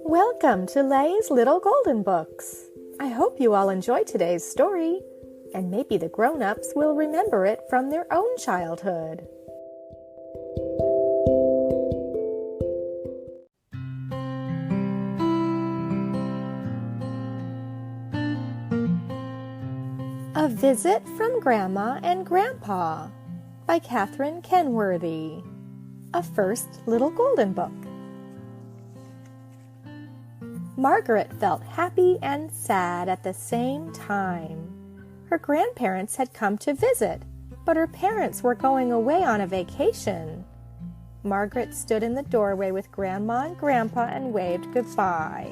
Welcome to Lay's Little Golden Books. I hope you all enjoyed today's story, and maybe the grown-ups will remember it from their own childhood. A Visit from Grandma and Grandpa by Catherine Kenworthy. A First Little Golden Book. Margaret felt happy and sad at the same time. Her grandparents had come to visit, but her parents were going away on a vacation. Margaret stood in the doorway with Grandma and Grandpa and waved goodbye.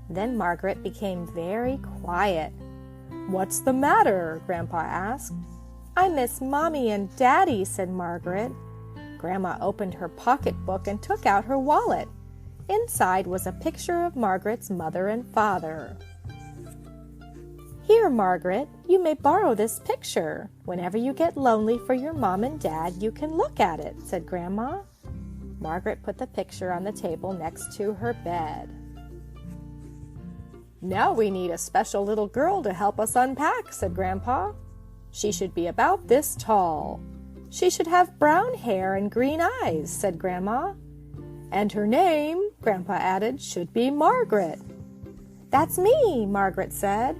Then Margaret became very quiet. "What's the matter?" Grandpa asked. "I miss Mommy and Daddy," said Margaret. Grandma opened her pocketbook and took out her wallet. Inside was a picture of Margaret's mother and father. "Here, Margaret, you may borrow this picture. Whenever you get lonely for your mom and dad, you can look at it," said Grandma. Margaret put the picture on the table next to her bed. "Now we need a special little girl to help us unpack," said Grandpa. "She should be about this tall. She should have brown hair and green eyes," said Grandma. "And her name," Grandpa added, "should be Margaret." "That's me," Margaret said.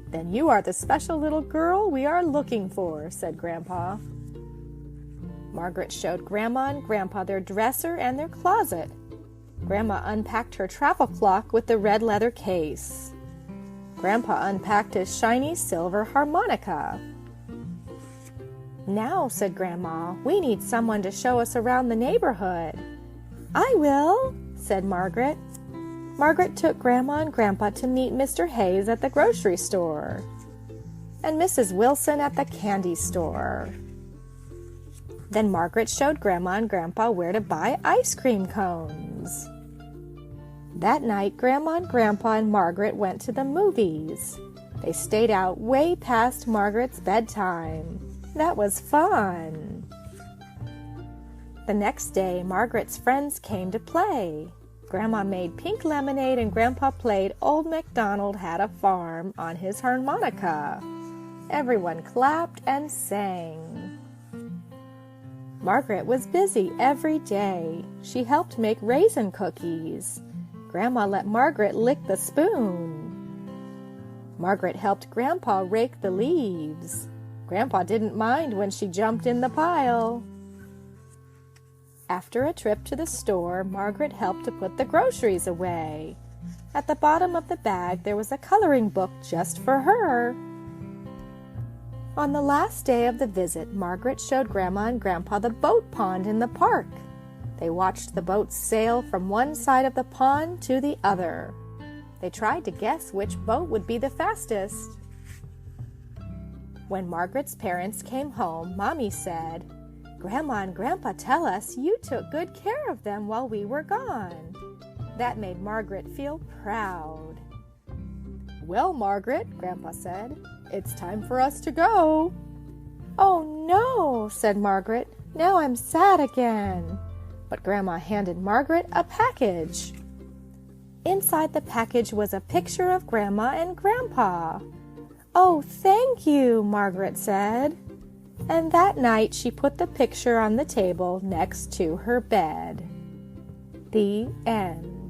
"Then you are the special little girl we are looking for," said Grandpa. Margaret showed Grandma and Grandpa their dresser and their closet. Grandma unpacked her travel clock with the red leather case. Grandpa unpacked his shiny silver harmonica. "Now," said Grandma, "we need someone to show us around the neighborhood." "I will," said Margaret. Margaret took Grandma and Grandpa to meet Mr. Hayes at the grocery store and Mrs. Wilson at the candy store. Then Margaret showed Grandma and Grandpa where to buy ice cream cones. That night, Grandma and Grandpa and Margaret went to the movies. They stayed out way past Margaret's bedtime. That was fun. The next day, Margaret's friends came to play. Grandma made pink lemonade and Grandpa played Old MacDonald Had a Farm on his harmonica. Everyone clapped and sang. Margaret was busy every day. She helped make raisin cookies. Grandma let Margaret lick the spoon. Margaret helped Grandpa rake the leaves. Grandpa didn't mind when she jumped in the pile. After a trip to the store, Margaret helped to put the groceries away. At the bottom of the bag, there was a coloring book just for her. On the last day of the visit, Margaret showed Grandma and Grandpa the boat pond in the park. They watched the boats sail from one side of the pond to the other. They tried to guess which boat would be the fastest. When Margaret's parents came home, Mommy said, "Grandma and Grandpa tell us you took good care of them while we were gone." That made Margaret feel proud. "Well, Margaret," Grandpa said, "it's time for us to go." "Oh no," said Margaret. "Now I'm sad again." But Grandma handed Margaret a package. Inside the package was a picture of Grandma and Grandpa. "Oh, thank you," Margaret said. And that night she put the picture on the table next to her bed. The end.